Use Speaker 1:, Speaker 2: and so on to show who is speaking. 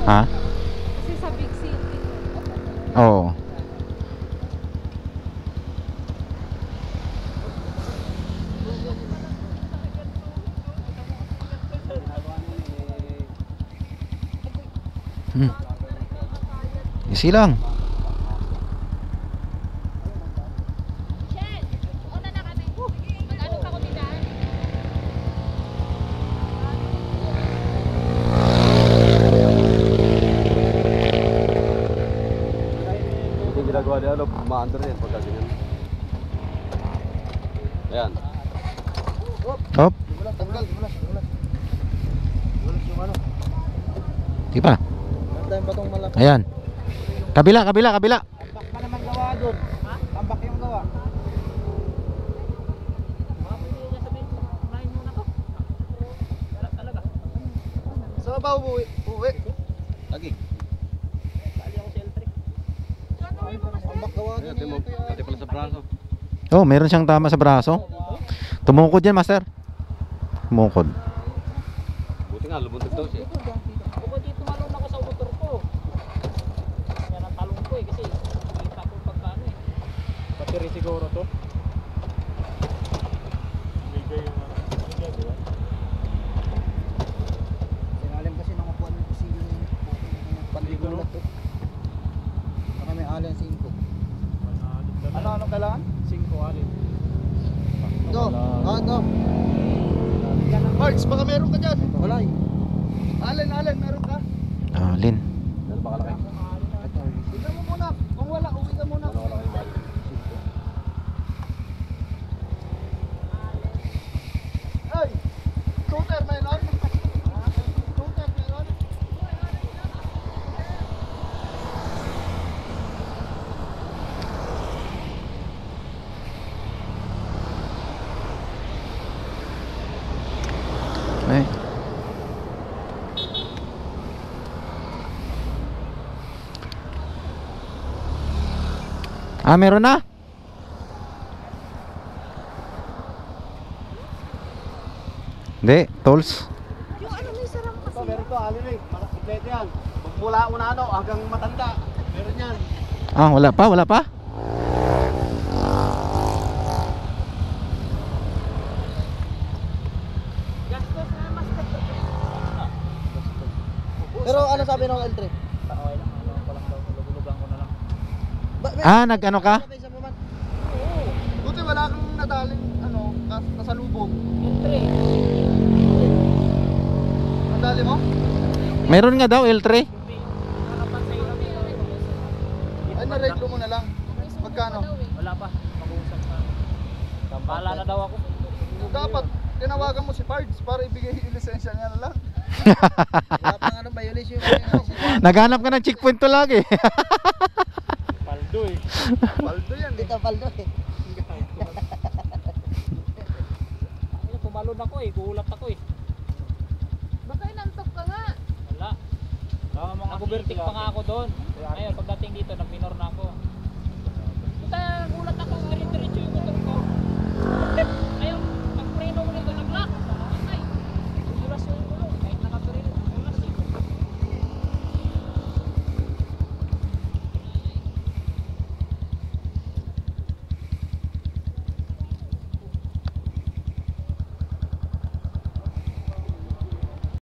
Speaker 1: Ha?
Speaker 2: Kasi sa big city.
Speaker 1: Oo. Easy lang.
Speaker 2: Shen, una na kami. Mag-ano pa ko tindahan?
Speaker 3: Hindi ginagawa niya, ano, ma-under yan pagka ganyan. Ayan.
Speaker 1: Hop.
Speaker 3: Tanggal.
Speaker 1: Di pa.
Speaker 3: Tayong batong malaki.
Speaker 1: Ayan. Kabila.
Speaker 3: Tambak pa naman gawa doon. Ha? Tambak yung gawa. Saan ba uwi? Lagi. Kali ako sa electric. Tambak gawa doon. Pati pala sa braso.
Speaker 1: Oh, meron siyang tama sa braso. Tumukod yan, master. Tumukod.
Speaker 3: Buti nga, lumuntog daw siya.
Speaker 4: Bukod dito malun ako sa motor ko. Yan ang talong ko eh kasi kita ko pagkano eh. Battery siguro to. Bigay yung bigay di ba?
Speaker 3: Sinalim kasi ng upuan ng kusilyo niya. Pandigulat to. Baka may alin 5. Ano kailangan?
Speaker 4: 5 alin.
Speaker 3: Ito. Ito. Parts, baka meron ka dyan. Wala eh. Alin, meron ka?
Speaker 1: Alin.
Speaker 3: Dahil baka laki. Tignan mo muna. Kung wala, uwi ka muna. Wala kayo bali. Ay! Shooter meron? Shooter meron?
Speaker 1: Ay. Ah, meron na? Hindi, tolls.
Speaker 2: Yung ano may sarang kasi.
Speaker 3: Ito, meron to. Alin eh. Para kompleto yan. Magmula una ano, hanggang matanda. Meron yan.
Speaker 1: Ah, wala pa?
Speaker 4: Gastos na master.
Speaker 3: Pero ano sabi ng L3?
Speaker 4: Okay lang, ano ko lang daw, lugulugan ko na lang.
Speaker 1: Ah, nag-ano ka?
Speaker 3: Buti wala kang nadaling ano, kasalubong.
Speaker 4: L3.
Speaker 3: Nadali mo?
Speaker 1: Meron nga daw, L3.
Speaker 4: Harapan sa iyo.
Speaker 3: Ay, na-rate mo na lang. Magkano?
Speaker 4: Wala pa, mag-uusap na. Bahala na daw ako.
Speaker 3: Dapat tinawagan mo si Pards para ibigay yung lisensya niya na lang. Wala pang ano, violation.
Speaker 1: Naghanap ka ng checkpoint to lagi.
Speaker 4: Paldo eh.
Speaker 3: Paldo yan. Dito paldo eh.
Speaker 4: Ay, tumalon ako eh, gulat ako eh.
Speaker 2: Baka inantok ka nga.
Speaker 4: Wala. Nag-overtake pa nga ako doon. Ayun, pagdating dito, nag-minor na ako. Puta, gulat